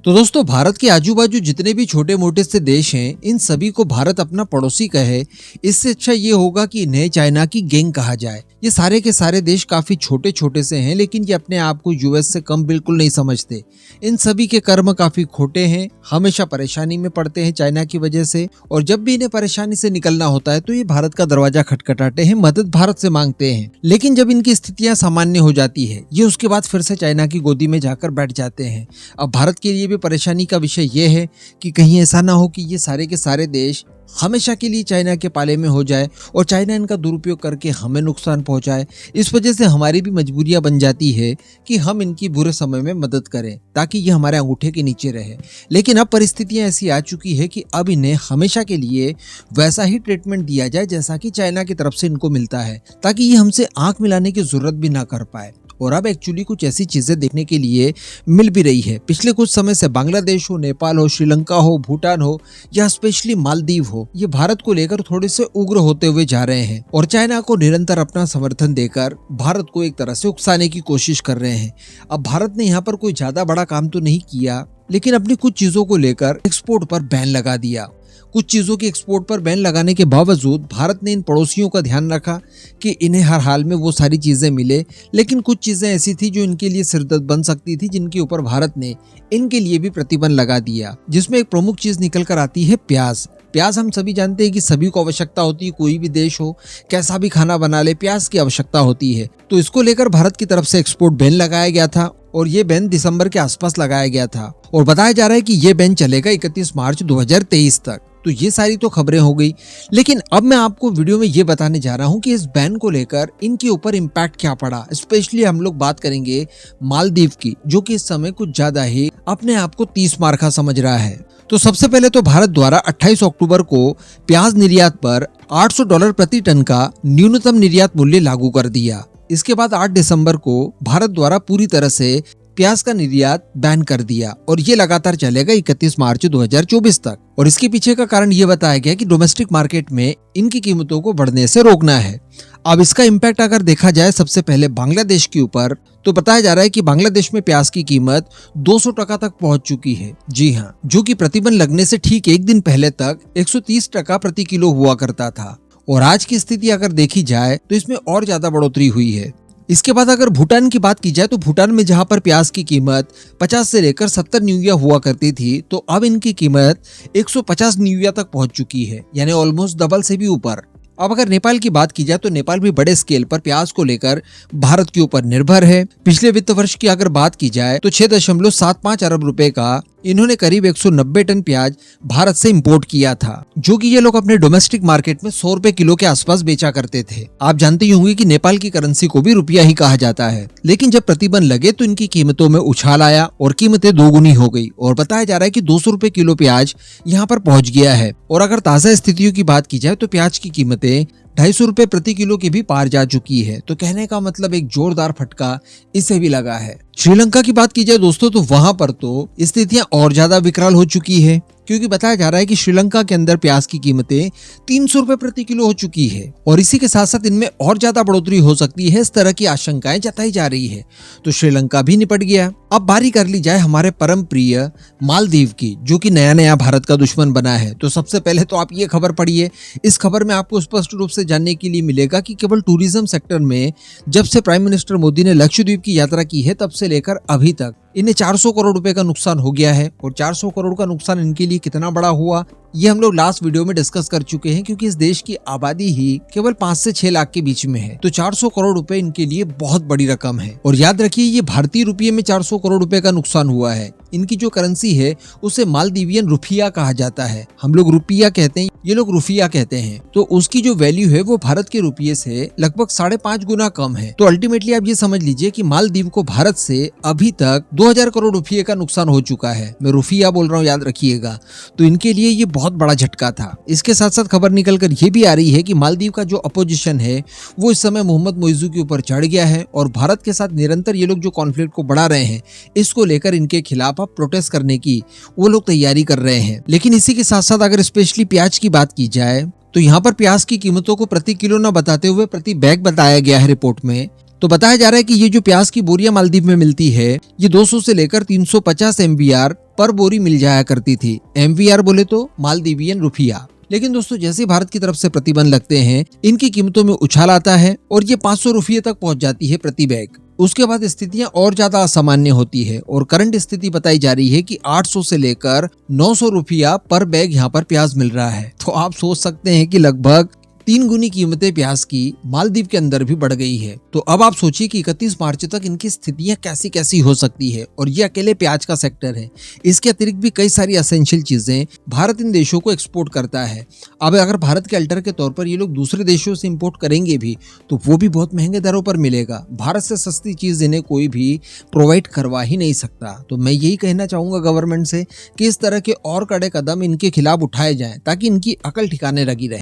तो दोस्तों, भारत के आजू बाजू जितने भी छोटे मोटे से देश हैं, इन सभी को भारत अपना पड़ोसी कहे, इससे अच्छा ये होगा कि इन्हें चाइना की गैंग कहा जाए। ये सारे के सारे देश काफी छोटे छोटे से हैं, लेकिन ये अपने आप को यूएस से कम बिल्कुल नहीं समझते। इन सभी के कर्म काफी खोटे हैं, हमेशा परेशानी में पड़ते हैं चाइना की वजह से, और जब भी इन्हें परेशानी से निकलना होता है तो ये भारत का दरवाजा खटखटाते हैं, मदद भारत से मांगते हैं। लेकिन जब इनकी स्थितियां सामान्य हो जाती है, ये उसके बाद फिर से चाइना की गोदी में जाकर बैठ जाते हैं। अब भारत के लिए भी परेशानी का विषय यह है कि कहीं ऐसा ना हो कि ये सारे के सारे देश हमेशा के लिए चाइना के पाले में हो जाए और चाइना इनका दुरुपयोग करके हमें नुकसान पहुंचाए। इस वजह से हमारी भी मजबूरियां बन जाती है कि हम इनकी बुरे समय में मदद करें ताकि ये हमारे अंगूठे के नीचे रहे। लेकिन अब परिस्थितियां ऐसी आ चुकी है कि अब इन्हें हमेशा के लिए वैसा ही ट्रीटमेंट दिया जाए जैसा कि चाइना की तरफ से इनको मिलता है, ताकि ये हमसे आंख मिलाने की जरूरत भी ना कर पाए। और अब एक्चुअली कुछ ऐसी चीजें देखने के लिए मिल भी रही है। पिछले कुछ समय से बांग्लादेश हो, नेपाल हो, श्रीलंका हो, भूटान हो या स्पेशली मालदीव हो, ये भारत को लेकर थोड़े से उग्र होते हुए जा रहे हैं और चाइना को निरंतर अपना समर्थन देकर भारत को एक तरह से उकसाने की कोशिश कर रहे हैं। अब भारत ने यहाँ पर कोई ज्यादा बड़ा काम तो नहीं किया, लेकिन अपनी कुछ चीजों को लेकर एक्सपोर्ट पर बैन लगा दिया। कुछ चीजों की एक्सपोर्ट पर बैन लगाने के बावजूद भारत ने इन पड़ोसियों का ध्यान रखा कि इन्हें हर हाल में वो सारी चीजें मिले। लेकिन कुछ चीजें ऐसी थी जो इनके लिए सिरदर्द बन सकती थी, जिनके ऊपर भारत ने इनके लिए भी प्रतिबंध लगा दिया, जिसमें एक प्रमुख चीज निकल कर आती है प्याज। प्याज हम सभी जानते हैं कि सभी को आवश्यकता होती है, कोई भी देश हो कैसा भी खाना बना ले, प्याज की आवश्यकता होती है। तो इसको लेकर भारत की तरफ से एक्सपोर्ट बैन लगाया गया था और ये बैन दिसंबर के आसपास लगाया गया था और बताया जा रहा है कि ये बैन चलेगा 31 मार्च 2023 तक। तो ये सारी तो खबरें हो गई, लेकिन अब मैं आपको वीडियो में ये बताने जा रहा हूँ कि इस बैन को लेकर इनके ऊपर इम्पैक्ट क्या पड़ा। स्पेशली हम लोग बात करेंगे मालदीव की, जो कि इस समय कुछ ज्यादा ही अपने आप को 30 मार्का समझ रहा है। तो सबसे पहले तो भारत द्वारा 28 अक्टूबर को प्याज निर्यात पर $800 प्रति टन का न्यूनतम निर्यात मूल्य लागू कर दिया। इसके बाद 8 दिसंबर को भारत द्वारा पूरी तरह से प्याज का निर्यात बैन कर दिया और ये लगातार चलेगा 31 मार्च 2024 तक। और इसके पीछे का कारण ये बताया गया कि डोमेस्टिक मार्केट में इनकी कीमतों को बढ़ने से रोकना है। अब इसका इम्पैक्ट अगर देखा जाए सबसे पहले बांग्लादेश के ऊपर, तो बताया जा रहा है कि बांग्लादेश में प्याज की कीमत 200 टका तक पहुंच चुकी है। जी हाँ, जो कि प्रतिबंध लगने से ठीक एक दिन पहले तक 130 टका प्रति किलो हुआ करता था। और आज की स्थिति अगर देखी जाए तो इसमें और ज्यादा बढ़ोतरी हुई है। इसके बाद अगर भूटान की बात की जाए तो भूटान में जहां पर प्याज की कीमत 50 से लेकर 70 न्यूया हुआ करती थी, तो अब इनकी कीमत 150 न्यूया तक पहुंच चुकी है, यानी ऑलमोस्ट डबल से भी ऊपर। अब अगर नेपाल की बात की जाए तो नेपाल भी बड़े स्केल पर प्याज को लेकर भारत के ऊपर निर्भर है। पिछले वित्त वर्ष की अगर बात की जाए तो 6.75 अरब रुपए का इन्होंने करीब 190 टन प्याज भारत से इंपोर्ट किया था, जो कि ये लोग अपने डोमेस्टिक मार्केट में 100 रुपए किलो के आसपास बेचा करते थे। आप जानते ही होंगे कि नेपाल की करेंसी को भी रुपया ही कहा जाता है। लेकिन जब प्रतिबंध लगे तो इनकी कीमतों में उछाल आया और कीमतें दोगुनी हो गई और बताया जा रहा है कि 200 रुपए किलो प्याज यहाँ पर पहुंच गया है। और अगर ताजा स्थितियों की बात की जाए तो प्याज की कीमतें 250 रुपए प्रति किलो के भी पार जा चुकी है। तो कहने का मतलब एक जोरदार फटका इसे भी लगा है। श्रीलंका की बात की जाए दोस्तों, तो वहां पर तो स्थितियां और ज्यादा विकराल हो चुकी है, क्योंकि बताया जा रहा है कि श्रीलंका के अंदर प्याज की कीमतें 300 रुपए प्रति किलो हो चुकी है और इसी के साथ साथ इनमें और ज्यादा बढ़ोतरी हो सकती है, इस तरह की आशंकाएं जताई जा रही है। तो श्रीलंका भी निपट गया। अब बारी कर ली जाए हमारे परम प्रिय मालदीव की, जो कि नया नया भारत का दुश्मन बना है। तो सबसे पहले तो आप ये खबर पढ़िए। इस खबर में आपको स्पष्ट रूप से जानने के लिए मिलेगा कि केवल टूरिज्म सेक्टर में जब से प्राइम मिनिस्टर मोदी ने लक्षद्वीप की यात्रा की है, तब से लेकर अभी तक इन्हें 400 करोड़ रुपए का नुकसान हो गया है। और 400 करोड़ का नुकसान इनके लिए कितना बड़ा हुआ, ये हम लोग लास्ट वीडियो में डिस्कस कर चुके हैं, क्योंकि इस देश की आबादी ही केवल 5 से 6 लाख के बीच में है। तो 400 करोड़ रुपए इनके लिए बहुत बड़ी रकम है। और याद रखिए, ये भारतीय रुपये में 400 करोड़ रुपए का नुकसान हुआ है। इनकी जो करेंसी है उसे मालदीवियन रुपया कहा जाता है। हम लोग रुपया कहते हैं, ये लोग रुपया कहते हैं। तो उसकी जो वैल्यू है वो भारत के रुपये से लगभग 5.5 गुना कम है। तो अल्टीमेटली आप ये समझ लीजिए कि मालदीव को भारत से अभी तक 2000 करोड़ रुपये का नुकसान हो चुका है। मैं रुपया बोल रहा हूँ, याद रखिएगा। तो इनके लिए ये बहुत बड़ा झटका था। इसके साथ साथ खबर निकल कर ये भी आ रही है कि मालदीव का जो अपोजिशन है वो इस समय मोहम्मद मोइजू के ऊपर चढ़ गया है और भारत के साथ निरंतर ये लोग जो कॉन्फ्लिक्ट को बढ़ा रहे हैं, इसको लेकर इनके खिलाफ अब प्रोटेस्ट करने की वो लोग तैयारी कर रहे हैं। लेकिन इसी के साथ साथ अगर स्पेशली प्याज की बात की जाए तो यहाँ पर प्याज की कीमतों को प्रति किलो न बताते हुए प्रति बैग बताया गया है रिपोर्ट में। तो बताया जा रहा है कि ये जो प्याज की बोरियां मालदीव में मिलती है, ये 200 से लेकर 350 MBR पर बोरी मिल जाया करती थी। MVR बोले तो मालदीवियन रुपया। लेकिन दोस्तों जैसे भारत की तरफ से प्रतिबंध लगते हैं, इनकी कीमतों में उछाल आता है और ये 500 रुपये तक पहुंच जाती है प्रति बैग। उसके बाद स्थितियां और ज्यादा असामान्य होती है और करंट स्थिति बताई जा रही है कि 800 से लेकर 900 रुपया पर बैग यहाँ पर प्याज मिल रहा है। तो आप सोच सकते हैं कि लगभग 3 गुनी कीमतें प्याज की मालदीव के अंदर भी बढ़ गई है। तो अब आप सोचिए कि 31 मार्च तक इनकी स्थितियां कैसी कैसी हो सकती है। और ये अकेले प्याज का सेक्टर है, इसके अतिरिक्त भी कई सारी एसेंशियल चीजें भारत इन देशों को एक्सपोर्ट करता है। अब अगर भारत के अल्टर के तौर पर ये लोग दूसरे देशों से इंपोर्ट करेंगे भी तो वो भी बहुत महंगे दरों पर मिलेगा। भारत से सस्ती चीज इन्हें कोई भी प्रोवाइड करवा ही नहीं सकता। तो मैं यही कहना चाहूंगा गवर्नमेंट से कि इस तरह के और कड़े कदम इनके खिलाफ उठाए जाएं ताकि इनकी अकल ठिकाने लगी रहे।